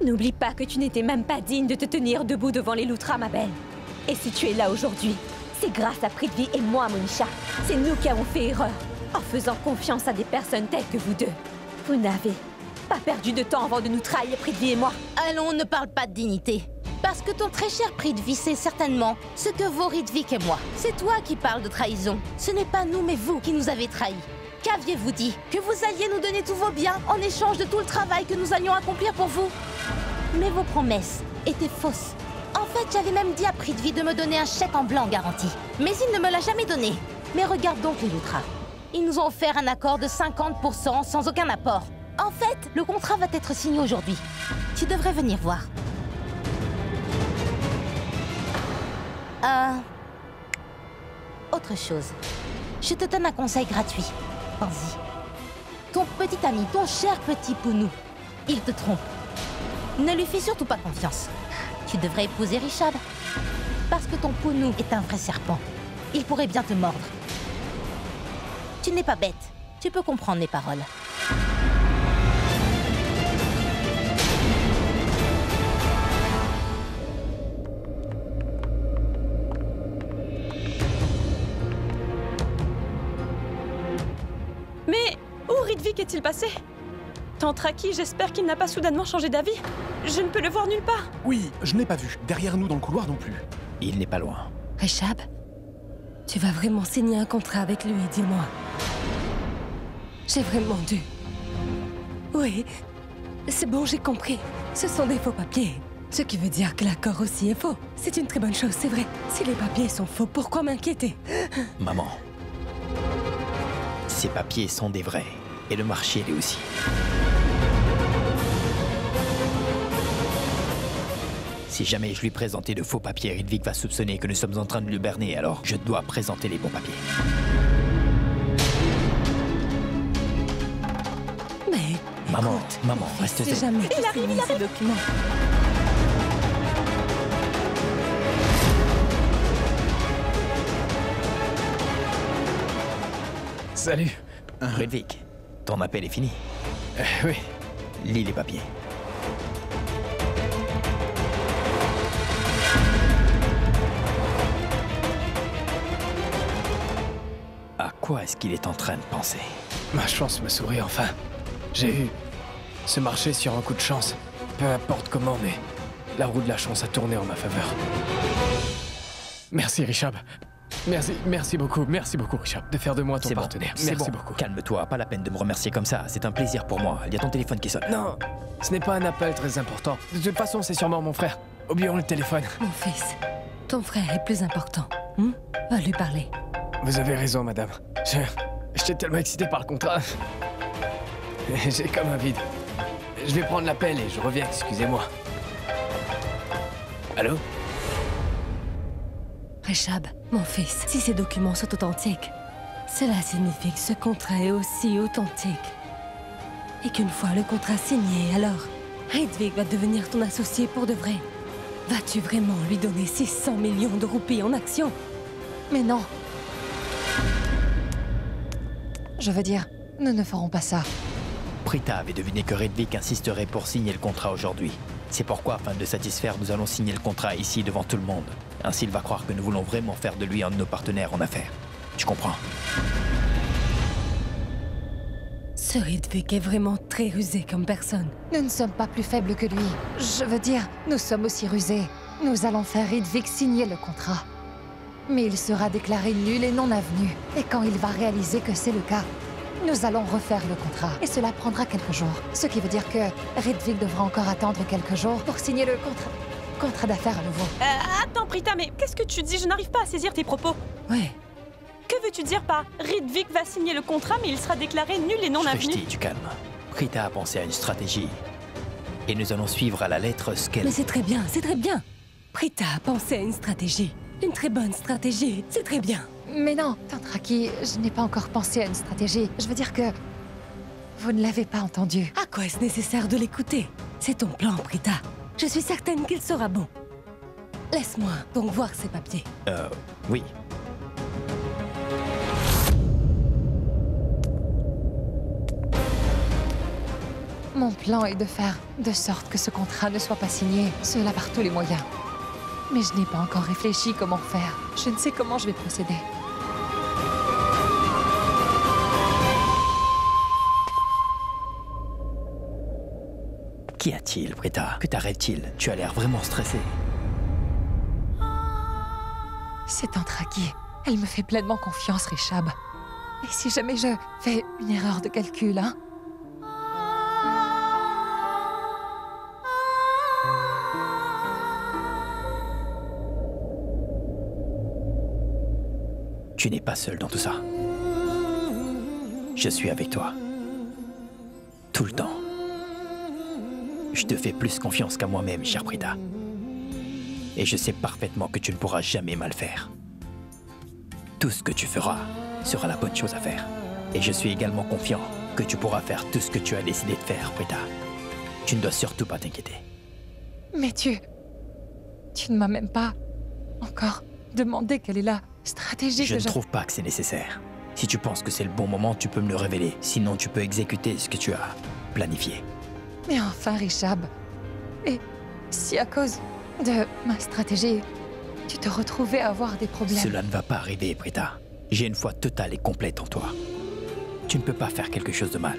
Speaker 5: N'oublie pas que tu n'étais même pas digne de te tenir debout devant les Loutras, ma belle.
Speaker 7: Et si tu es là aujourd'hui, c'est grâce à Prithvi et moi, Monisha. C'est nous qui avons fait erreur en faisant confiance à des personnes telles que vous deux. Vous n'avez pas perdu de temps avant de nous trahir, Prithvi et moi.
Speaker 9: Allons, ne parle pas de dignité. Parce que ton très cher Prithvi sait certainement ce que vaut Ritvik et moi. C'est toi qui parles de trahison. Ce n'est pas nous, mais vous qui nous avez trahis. Qu'aviez-vous dit? Que vous alliez nous donner tous vos biens en échange de tout le travail que nous allions accomplir pour vous? Mais vos promesses étaient fausses. En fait, j'avais même dit à Prithvi de me donner un chèque en blanc garanti. Mais il ne me l'a jamais donné. Mais regarde donc les Lutras. Ils nous ont offert un accord de 50% sans aucun apport. En fait, le contrat va être signé aujourd'hui. Tu devrais venir voir. Autre chose. Je te donne un conseil gratuit. Pense-y. Ton petit ami, ton cher petit Pounou, il te trompe. Ne lui fais surtout pas confiance. Tu devrais épouser Rishab. Parce que ton Pounou est un vrai serpent. Il pourrait bien te mordre. Tu n'es pas bête. Tu peux comprendre mes paroles.
Speaker 7: Mais où Ritvik est-il passé? Tantraki, j'espère qu'il n'a pas soudainement changé d'avis. Je ne peux le voir nulle part.
Speaker 6: Oui, je ne l'ai pas vu. Derrière nous, dans le couloir non plus.
Speaker 3: Il n'est pas loin.
Speaker 5: Rishab, tu vas vraiment signer un contrat avec lui, dis-moi. J'ai vraiment dû. Oui, c'est bon, j'ai compris. Ce sont des faux papiers. Ce qui veut dire que l'accord aussi est faux. C'est une très bonne chose, c'est vrai. Si les papiers sont faux, pourquoi m'inquiéter?
Speaker 3: Maman, ces papiers sont des vrais. Et le marché l'est aussi. Si jamais je lui présentais de faux papiers, Ritvik va soupçonner que nous sommes en train de le berner, alors je dois présenter les bons papiers.
Speaker 5: Mais...
Speaker 3: Maman,
Speaker 5: écoute,
Speaker 3: maman, reste
Speaker 5: c'est
Speaker 3: zen.
Speaker 5: jamais
Speaker 7: Il arrive, il
Speaker 5: ces documents.
Speaker 8: Salut.
Speaker 3: Ritvik, ton appel est fini.
Speaker 8: Oui.
Speaker 3: Lis les papiers. À quoi est-ce qu'il est en train de penser?
Speaker 8: Ma chance me sourit enfin. J'ai eu ce marché sur un coup de chance. Peu importe comment, mais la roue de la chance a tourné en ma faveur. Merci, Rishab. Merci beaucoup, Rishab, de faire de moi ton
Speaker 3: C'est bon,
Speaker 8: partenaire.
Speaker 3: c'est
Speaker 8: Merci
Speaker 3: bon.
Speaker 8: beaucoup.
Speaker 3: Calme-toi, pas la peine de me remercier comme ça. C'est un plaisir pour moi. Il y a ton téléphone qui sonne.
Speaker 8: Non, ce n'est pas un appel très important. De toute façon, c'est sûrement mon frère. Oublions le téléphone.
Speaker 5: Mon fils, ton frère est plus important. Va lui parler.
Speaker 8: Vous avez raison, madame. J'étais tellement excité par le contrat. J'ai comme un vide. Je vais prendre l'appel et je reviens, excusez-moi. Allô?
Speaker 5: Rishab, mon fils, si ces documents sont authentiques, cela signifie que ce contrat est aussi authentique. Et qu'une fois le contrat signé, alors, Ritvik va devenir ton associé pour de vrai. Vas-tu vraiment lui donner 600 millions de roupies en action?
Speaker 2: Mais non. Je veux dire, nous ne ferons pas ça.
Speaker 3: Prita avait deviné que Ritvik insisterait pour signer le contrat aujourd'hui. C'est pourquoi, afin de le satisfaire, nous allons signer le contrat ici devant tout le monde. Ainsi, il va croire que nous voulons vraiment faire de lui un de nos partenaires en affaires. Tu comprends?
Speaker 5: Ce Ritvik est vraiment très rusé comme personne.
Speaker 2: Nous ne sommes pas plus faibles que lui. Je veux dire, nous sommes aussi rusés. Nous allons faire Ritvik signer le contrat. Mais il sera déclaré nul et non avenu. Et quand il va réaliser que c'est le cas, nous allons refaire le contrat. Et cela prendra quelques jours. Ce qui veut dire que Ritvik devra encore attendre quelques jours pour signer le contrat d'affaires à nouveau.
Speaker 7: Attends, Prita, mais qu'est-ce que tu dis? Je n'arrive pas à saisir tes propos.
Speaker 5: Ouais.
Speaker 7: Que veux-tu dire par Ritvik va signer le contrat, mais il sera déclaré nul et non avenu?
Speaker 3: Shrishti, tu calmes. Prita a pensé à une stratégie. Et nous allons suivre à la lettre ce qu'elle...
Speaker 5: Mais c'est très bien, c'est très bien. Prita a pensé à une stratégie. Une très bonne stratégie, c'est très bien.
Speaker 2: Mais non, Tantraki, je n'ai pas encore pensé à une stratégie. Je veux dire que... vous ne l'avez pas entendu.
Speaker 5: À quoi est-ce nécessaire de l'écouter? C'est ton plan, Prita. Je suis certaine qu'il sera bon. Laisse-moi donc voir ces papiers.
Speaker 3: Oui.
Speaker 2: Mon plan est de faire de sorte que ce contrat ne soit pas signé, cela par tous les moyens. Mais je n'ai pas encore réfléchi comment faire. Je ne sais comment je vais procéder.
Speaker 3: Qu'y a-t-il, Prita? Que t'arrive-t-il? Tu as l'air vraiment stressée.
Speaker 2: C'est Antraki. Elle me fait pleinement confiance, Rishab. Et si jamais je fais une erreur de calcul, hein?
Speaker 3: Tu n'es pas seul dans tout ça. Je suis avec toi. Tout le temps. Je te fais plus confiance qu'à moi-même, chère Prita. Et je sais parfaitement que tu ne pourras jamais mal faire. Tout ce que tu feras sera la bonne chose à faire. Et je suis également confiant que tu pourras faire tout ce que tu as décidé de faire, Prita. Tu ne dois surtout pas t'inquiéter.
Speaker 2: Mais tu ne m'as même pas encore demandé quelle est la stratégie
Speaker 3: Je
Speaker 2: que
Speaker 3: ne trouve pas que c'est nécessaire. Si tu penses que c'est le bon moment, tu peux me le révéler. Sinon, tu peux exécuter ce que tu as planifié.
Speaker 2: Mais enfin, Rishab. Et si à cause de ma stratégie, tu te retrouvais à avoir des problèmes...
Speaker 3: Cela ne va pas arriver, Prita. J'ai une foi totale et complète en toi. Tu ne peux pas faire quelque chose de mal.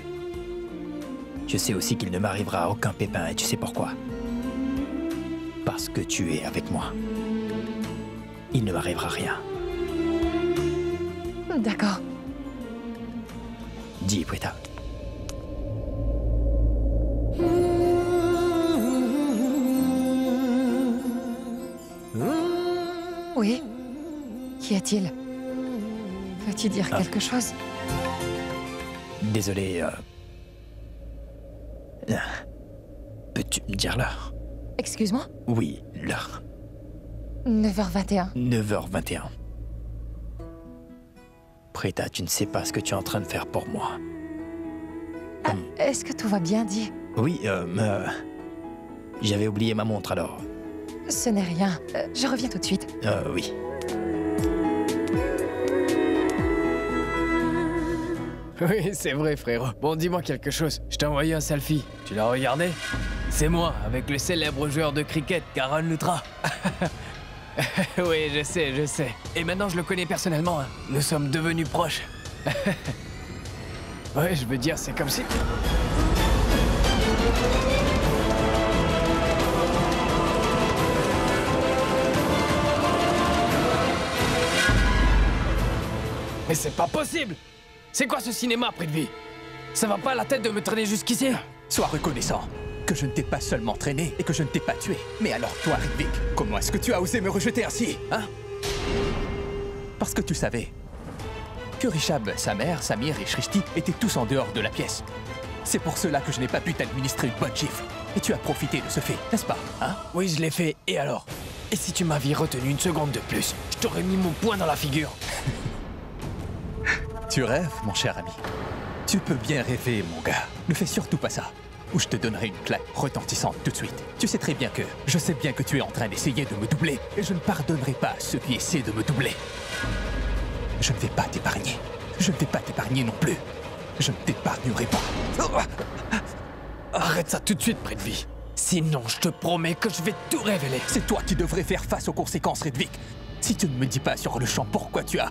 Speaker 3: Je sais aussi qu'il ne m'arrivera aucun pépin, et tu sais pourquoi? Parce que tu es avec moi. Il ne m'arrivera rien.
Speaker 2: D'accord.
Speaker 3: Dis, Prita.
Speaker 2: Oui? Qu'y a-t-il? Veux-tu dire quelque chose?
Speaker 3: Désolé, peux-tu me dire l'heure?
Speaker 2: Excuse-moi?
Speaker 3: Oui, l'heure.
Speaker 2: 9h21.
Speaker 3: 9h21. Prita, tu ne sais pas ce que tu es en train de faire pour moi.
Speaker 2: Ah, est-ce que tout va bien, dis?
Speaker 3: Oui, j'avais oublié ma montre alors.
Speaker 2: Ce n'est rien. Je reviens tout de suite.
Speaker 3: Oui.
Speaker 8: Oui, c'est vrai, frérot. Bon, dis-moi quelque chose. Je t'ai envoyé un selfie. Tu l'as regardé? C'est moi, avec le célèbre joueur de cricket, Karan Lutra. Oui, je sais. Et maintenant, je le connais personnellement. Hein. Nous sommes devenus proches. Ouais, je veux dire, c'est comme si... Mais c'est pas possible! C'est quoi ce cinéma, Prithvi? Ça va pas la tête de me traîner jusqu'ici?
Speaker 1: Sois reconnaissant que je ne t'ai pas seulement traîné et que je ne t'ai pas tué. Mais alors toi, Ritwik, comment est-ce que tu as osé me rejeter ainsi, hein? Parce que tu savais que Rishab, sa mère, Samir et Shrishti étaient tous en dehors de la pièce. C'est pour cela que je n'ai pas pu t'administrer une bonne gifle. Et tu as profité de ce fait, n'est-ce pas, hein?
Speaker 8: Oui, je l'ai fait, et alors? Et si tu m'avais retenu une seconde de plus, je t'aurais mis mon poing dans la figure.
Speaker 1: Tu rêves, mon cher ami. Tu peux bien rêver, mon gars. Ne fais surtout pas ça, ou je te donnerai une claque retentissante tout de suite. Tu sais très bien que je sais bien que tu es en train d'essayer de me doubler, et je ne pardonnerai pas à ceux qui essaient de me doubler. Je ne vais pas t'épargner. Je ne vais pas t'épargner non plus. Je ne t'épargnerai pas.
Speaker 8: Arrête ça tout de suite, Prithvi. Sinon, je te promets que je vais tout révéler.
Speaker 1: C'est toi qui devrais faire face aux conséquences, Ritwik. Si tu ne me dis pas sur le champ pourquoi tu as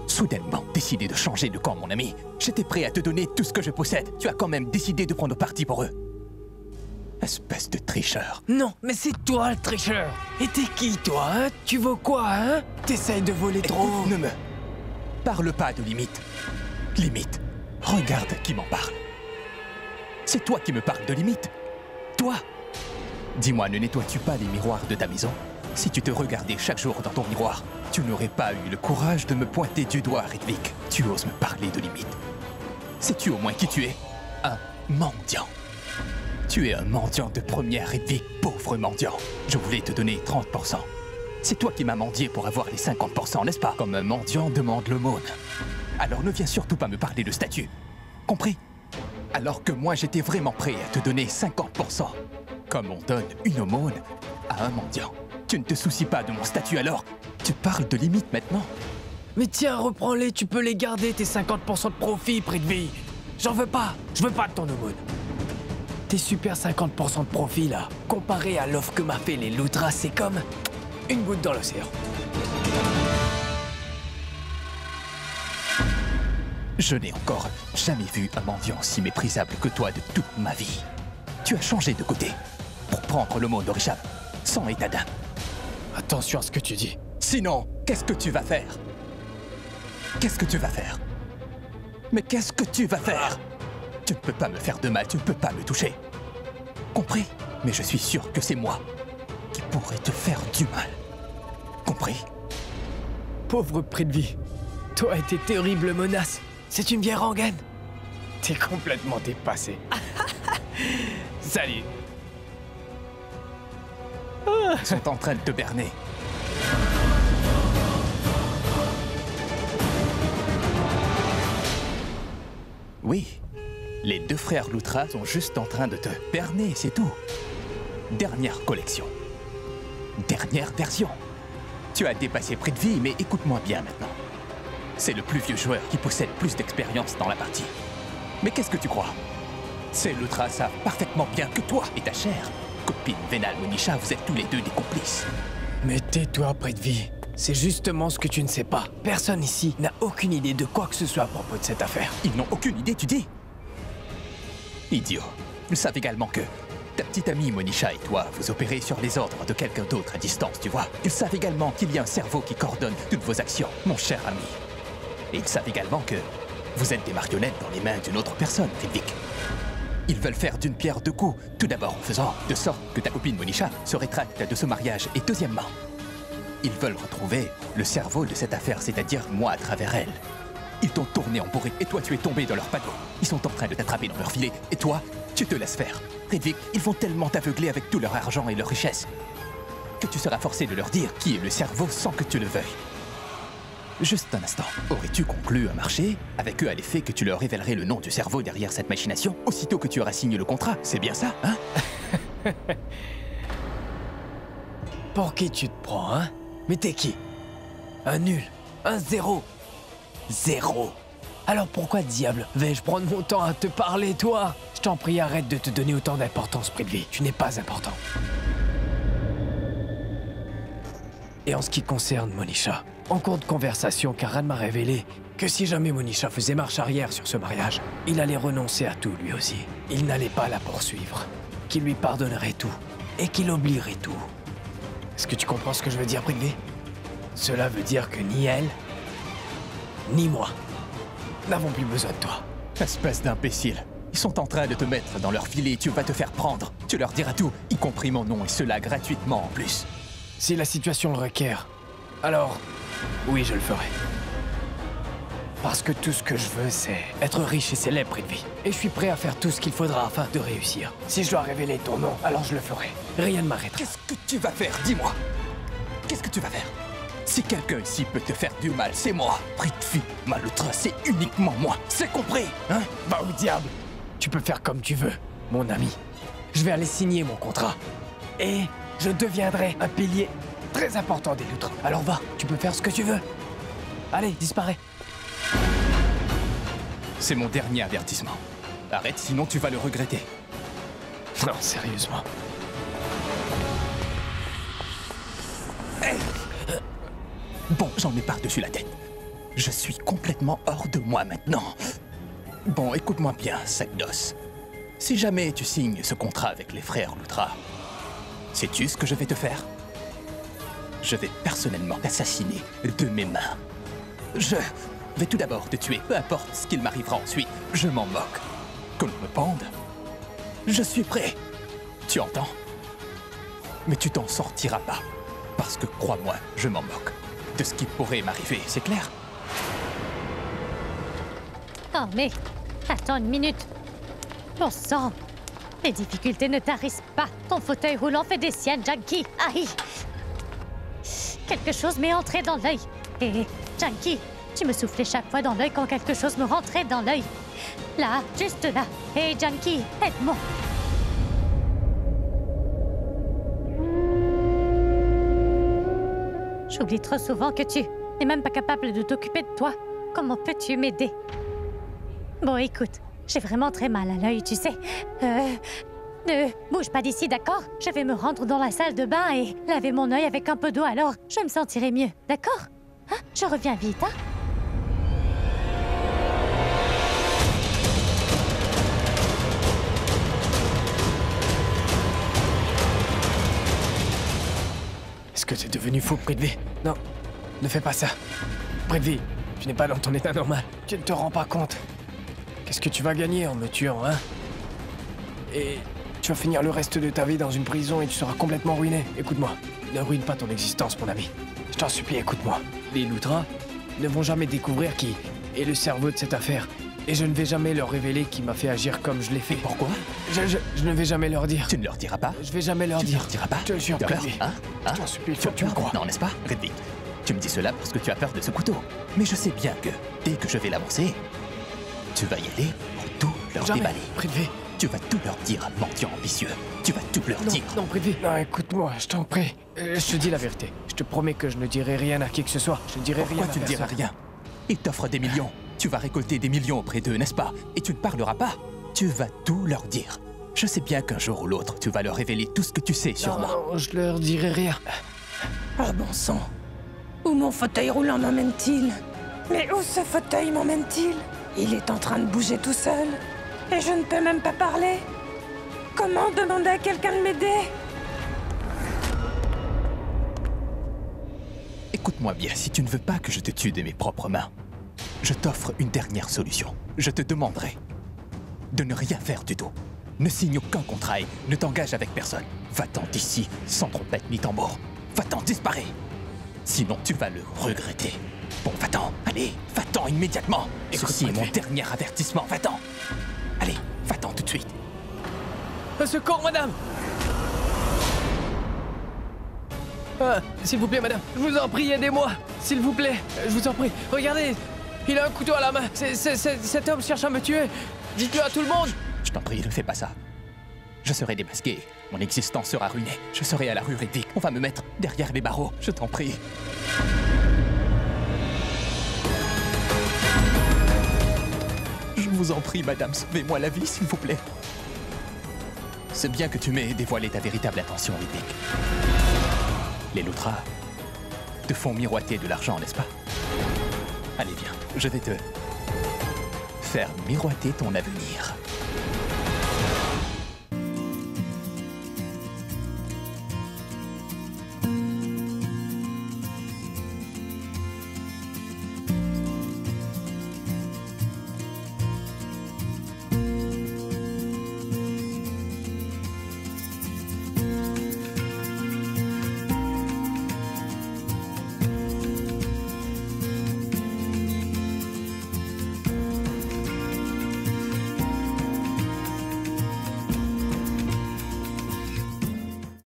Speaker 1: soudainement décidé de changer de camp, mon ami, j'étais prêt à te donner tout ce que je possède. Tu as quand même décidé de prendre parti pour eux. Espèce de tricheur.
Speaker 8: Non, mais c'est toi le tricheur. Et t'es qui, toi, hein? Tu veux quoi, hein? T'essayes de voler trop.
Speaker 1: Écoute, ne me parle pas de limite. Limite. Regarde qui m'en parle. C'est toi qui me parles de limite. Toi. Dis-moi, ne nettoies-tu pas les miroirs de ta maison? Si tu te regardais chaque jour dans ton miroir, tu n'aurais pas eu le courage de me pointer du doigt, Ritwik. Tu oses me parler de limite. Sais-tu au moins qui tu es? Un mendiant. Tu es un mendiant de première, Ritwik, pauvre mendiant. Je voulais te donner 30%. C'est toi qui m'as mendié pour avoir les 50%, n'est-ce pas? Comme un mendiant demande l'aumône. Alors ne viens surtout pas me parler de statut. Compris? Alors que moi j'étais vraiment prêt à te donner 50%. Comme on donne une aumône à un mendiant. Tu ne te soucies pas de mon statut alors? Tu parles de limite maintenant?
Speaker 8: Mais tiens, reprends-les, tu peux les garder, tes 50% de profit, Prithvi. J'en veux pas, je veux pas de ton aumône. Tes super 50% de profit, là, comparé à l'offre que m'a fait les Luthra, c'est comme une goutte dans l'océan.
Speaker 1: Je n'ai encore jamais vu un mendiant aussi méprisable que toi de toute ma vie. Tu as changé de côté pour prendre le mot de Richard, sans état d'âme.
Speaker 8: Attention à ce que tu dis.
Speaker 1: Sinon, qu'est-ce que tu vas faire? Qu'est-ce que tu vas faire? Mais qu'est-ce que tu vas faire? Tu ne peux pas me faire de mal, tu ne peux pas me toucher. Compris? Mais je suis sûr que c'est moi qui pourrais te faire du mal. Compris?
Speaker 8: Pauvre Prithvi, toi et tes terribles menaces, c'est une vieille rengaine. T'es complètement dépassé. Salut.
Speaker 1: Ils sont en train de te berner. Oui, les deux frères Luthra sont juste en train de te berner, c'est tout. Dernière collection. Dernière version. Tu as dépassé Prithvi, mais écoute-moi bien maintenant. C'est le plus vieux joueur qui possède plus d'expérience dans la partie. Mais qu'est-ce que tu crois? Ces Luthra savent parfaitement bien que toi et ta chère copine vénale Monisha, vous êtes tous les deux des complices.
Speaker 8: Mais tais-toi, Prithvi. C'est justement ce que tu ne sais pas. Personne ici n'a aucune idée de quoi que ce soit à propos de cette affaire.
Speaker 1: Ils n'ont aucune idée, tu dis? Idiot. Ils savent également que ta petite amie Monisha et toi, vous opérez sur les ordres de quelqu'un d'autre à distance, tu vois. Ils savent également qu'il y a un cerveau qui coordonne toutes vos actions, mon cher ami. Et ils savent également que vous êtes des marionnettes dans les mains d'une autre personne, Ridvik. Ils veulent faire d'une pierre deux coups, tout d'abord en faisant de sorte que ta copine Monisha se rétracte de ce mariage, et deuxièmement, ils veulent retrouver le cerveau de cette affaire, c'est-à-dire moi à travers elle. Ils t'ont tourné en bourrique et toi tu es tombé dans leur panneau. Ils sont en train de t'attraper dans leur filet et toi, tu te laisses faire. Ridvik, ils vont tellement t'aveugler avec tout leur argent et leur richesse que tu seras forcé de leur dire qui est le cerveau sans que tu le veuilles. Juste un instant, aurais-tu conclu un marché avec eux à l'effet que tu leur révélerais le nom du cerveau derrière cette machination aussitôt que tu auras signé le contrat? C'est bien ça, hein?
Speaker 8: Pour qui tu te prends, hein? Mais t'es qui? Un nul, un zéro. Zéro. Alors pourquoi diable vais-je prendre mon temps à te parler, toi? Je t'en prie, arrête de te donner autant d'importance, Prithvi. Tu n'es pas important. Et en ce qui concerne Monisha, en cours de conversation, Karan m'a révélé que si jamais Monisha faisait marche arrière sur ce mariage, il allait renoncer à tout lui aussi. Il n'allait pas la poursuivre, qu'il lui pardonnerait tout et qu'il oublierait tout. Est-ce que tu comprends ce que je veux dire, Prithvi? Cela veut dire que ni elle, ni moi n'avons plus besoin de toi.
Speaker 1: Espèce d'imbécile. Ils sont en train de te mettre dans leur filet et tu vas te faire prendre. Tu leur diras tout, y compris mon nom, et cela gratuitement en plus.
Speaker 8: Si la situation le requiert, alors oui, je le ferai. Parce que tout ce que je veux, c'est être riche et célèbre, Prithvi. Et je suis prêt à faire tout ce qu'il faudra afin de réussir. Si je dois révéler ton nom, alors je le ferai. Rien ne m'arrêtera.
Speaker 1: Qu'est-ce que tu vas faire? Dis-moi. Qu'est-ce que tu vas faire? Si quelqu'un ici peut te faire du mal, c'est moi. Prithvi Malhotra, c'est uniquement moi. C'est compris, hein?
Speaker 8: Bah au diable. Tu peux faire comme tu veux, mon ami. Je vais aller signer mon contrat. Et je deviendrai un pilier très important des Luthra. Alors va, tu peux faire ce que tu veux. Allez, disparais.
Speaker 1: C'est mon dernier avertissement. Arrête, sinon tu vas le regretter.
Speaker 8: Non, sérieusement.
Speaker 1: Hey! Bon, j'en ai par-dessus la tête. Je suis complètement hors de moi maintenant. Bon, écoute-moi bien, Sagdos. Si jamais tu signes ce contrat avec les frères Luthra, sais-tu ce que je vais te faire? Je vais personnellement t'assassiner de mes mains. Je vais tout d'abord te tuer, peu importe ce qu'il m'arrivera ensuite. Je m'en moque. Que l'on me pende, je suis prêt. Tu entends? Mais tu t'en sortiras pas. Parce que, crois-moi, je m'en moque de ce qui pourrait m'arriver, c'est clair?
Speaker 10: Oh, mais attends une minute. Bon sang, les difficultés ne tarissent pas. Ton fauteuil roulant fait des siennes, Junkie. Aïe! Quelque chose m'est entré dans l'œil. Et Junkie, tu me soufflais chaque fois dans l'œil quand quelque chose me rentrait dans l'œil. Là, juste là. Hey, Junkie, aide-moi. J'oublie trop souvent que tu n'es même pas capable de t'occuper de toi. Comment peux-tu m'aider? Bon, écoute, j'ai vraiment très mal à l'œil, tu sais. Ne bouge pas d'ici, d'accord? Je vais me rendre dans la salle de bain et laver mon œil avec un peu d'eau, alors je me sentirai mieux, d'accord? Hein? Je reviens vite, hein?
Speaker 8: Est-ce que t'es devenu fou, Prithvi? Non, ne fais pas ça. Prithvi, tu n'es pas dans ton état normal. Tu ne te rends pas compte. Qu'est-ce que tu vas gagner en me tuant, hein? Et tu vas finir le reste de ta vie dans une prison et tu seras complètement ruiné. Écoute-moi, ne ruine pas ton existence, mon ami. Je t'en supplie, écoute-moi. Les Luthra ne vont jamais découvrir qui est le cerveau de cette affaire. Et je ne vais jamais leur révéler qui m'a fait agir comme je l'ai fait.
Speaker 1: Pourquoi?
Speaker 8: Je ne vais jamais leur dire.
Speaker 1: Tu ne leur diras pas?
Speaker 8: Je vais jamais leur
Speaker 1: Tu
Speaker 8: dire.
Speaker 1: ne leur diras pas?
Speaker 8: Je te jure, Prithvi.
Speaker 1: Hein?
Speaker 8: Je t'en supplie, faut que tu me crois.
Speaker 1: Non, n'est-ce pas, Ridvik? Tu me dis cela parce que tu as peur de ce couteau. Mais je sais bien que, dès que je vais l'avancer, tu vas y aller pour tout leur déballer.
Speaker 8: Prithvi.
Speaker 1: Tu vas tout leur dire, mendiant ambitieux. Tu vas tout leur dire.
Speaker 8: Non, Prithvi. Non, écoute-moi, je t'en prie. Je te dis la vérité. Je te promets que je ne dirai rien à qui que ce soit. Je ne dirai rien à
Speaker 1: Pourquoi tu ne diras rien? Ils t'offrent des millions. Tu vas récolter des millions auprès d'eux, n'est-ce pas? Et tu ne parleras pas. Tu vas tout leur dire. Je sais bien qu'un jour ou l'autre, tu vas leur révéler tout ce que tu sais sur moi.
Speaker 8: Non, je leur dirai rien.
Speaker 11: Ah bon sang. Où mon fauteuil roulant m'emmène-t-il? Mais où ce fauteuil m'emmène-t-il? Il est en train de bouger tout seul. Et je ne peux même pas parler. Comment demander à quelqu'un de m'aider?
Speaker 1: Écoute-moi bien, si tu ne veux pas que je te tue de mes propres mains, je t'offre une dernière solution. Je te demanderai de ne rien faire du tout. Ne signe aucun contrat et ne t'engage avec personne. Va-t'en d'ici, sans trompette ni tambour. Va-t'en, disparais. Sinon, tu vas le regretter. Bon, va-t'en, allez, va-t'en immédiatement. Ceci est mon dernier avertissement, va-t'en. Allez, va-t'en tout de suite.
Speaker 8: Au secours, madame! S'il vous plaît, madame, je vous en prie, aidez-moi! S'il vous plaît, je vous en prie. Regardez, il a un couteau à la main. Cet homme cherche à me tuer. Dites-le à tout le monde.
Speaker 1: Je t'en prie, ne fais pas ça. Je serai démasqué. Mon existence sera ruinée. Je serai à la rue Ridvik. On va me mettre derrière les barreaux. Je t'en prie. Je vous en prie, madame, sauvez-moi la vie, s'il vous plaît. C'est bien que tu m'aies dévoilé ta véritable intention, Ridvik. Les Luthra te font miroiter de l'argent, n'est-ce pas? Allez, viens, je vais te faire miroiter ton avenir.